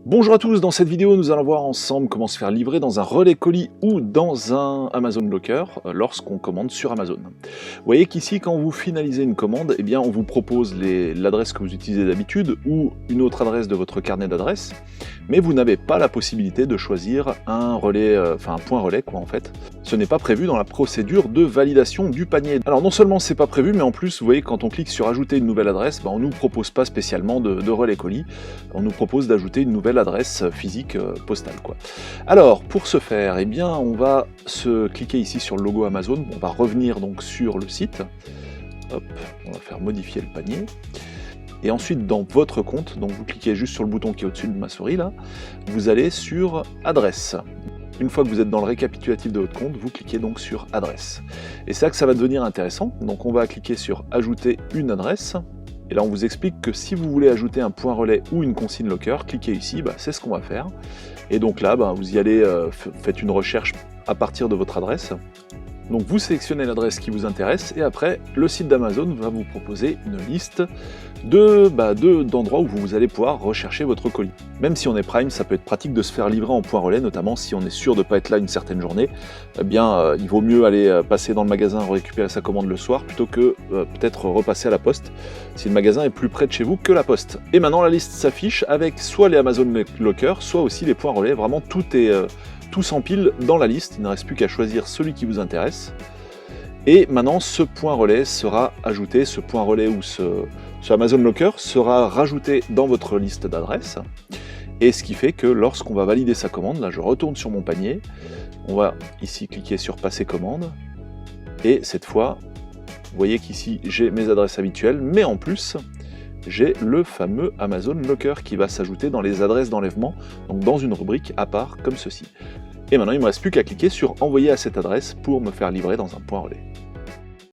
Bonjour à tous, dans cette vidéo nous allons voir ensemble comment se faire livrer dans un relais colis ou dans un Amazon Locker lorsqu'on commande sur Amazon. Vous voyez qu'ici quand vous finalisez une commande, eh bien, on vous propose l'adresse que vous utilisez d'habitude ou une autre adresse de votre carnet d'adresses, mais vous n'avez pas la possibilité de choisir un relais, un point relais quoi en fait. Ce n'est pas prévu dans la procédure de validation du panier. Alors non seulement c'est pas prévu, mais en plus vous voyez quand on clique sur ajouter une nouvelle adresse, on ne nous propose pas spécialement de relais colis, on nous propose d'ajouter une nouvelle adresse physique postale quoi. Alors pour ce faire, eh bien on va se cliquer ici sur le logo Amazon, on va revenir donc sur le site, hop, on va faire modifier le panier, et ensuite dans votre compte, donc vous cliquez juste sur le bouton qui est au-dessus de ma souris là, vous allez sur adresse. Une fois que vous êtes dans le récapitulatif de votre compte, vous cliquez donc sur adresse. Et c'est là que ça va devenir intéressant, donc on va cliquer sur ajouter une adresse. Et là, on vous explique que si vous voulez ajouter un point relais ou une consigne locker, cliquez ici, c'est ce qu'on va faire. Et donc là, vous y allez, faites une recherche à partir de votre adresse. Donc vous sélectionnez l'adresse qui vous intéresse et après, le site d'Amazon va vous proposer une liste d'endroits où vous allez pouvoir rechercher votre colis. Même si on est Prime, ça peut être pratique de se faire livrer en point relais, notamment si on est sûr de ne pas être là une certaine journée. Eh bien, il vaut mieux aller passer dans le magasin, récupérer sa commande le soir, plutôt que peut-être repasser à la poste, si le magasin est plus près de chez vous que la poste. Et maintenant, la liste s'affiche avec soit les Amazon Locker, soit aussi les points relais. Vraiment, tout s'empile dans la liste, il ne reste plus qu'à choisir celui qui vous intéresse. Et maintenant, ce point relais sera ajouté, ce point relais ou ce Amazon Locker sera rajouté dans votre liste d'adresses. Et ce qui fait que lorsqu'on va valider sa commande, là je retourne sur mon panier, on va ici cliquer sur passer commande. Et cette fois, vous voyez qu'ici j'ai mes adresses habituelles, mais en plus, j'ai le fameux Amazon Locker qui va s'ajouter dans les adresses d'enlèvement, donc dans une rubrique à part comme ceci. Et maintenant il ne me reste plus qu'à cliquer sur envoyer à cette adresse pour me faire livrer dans un point relais.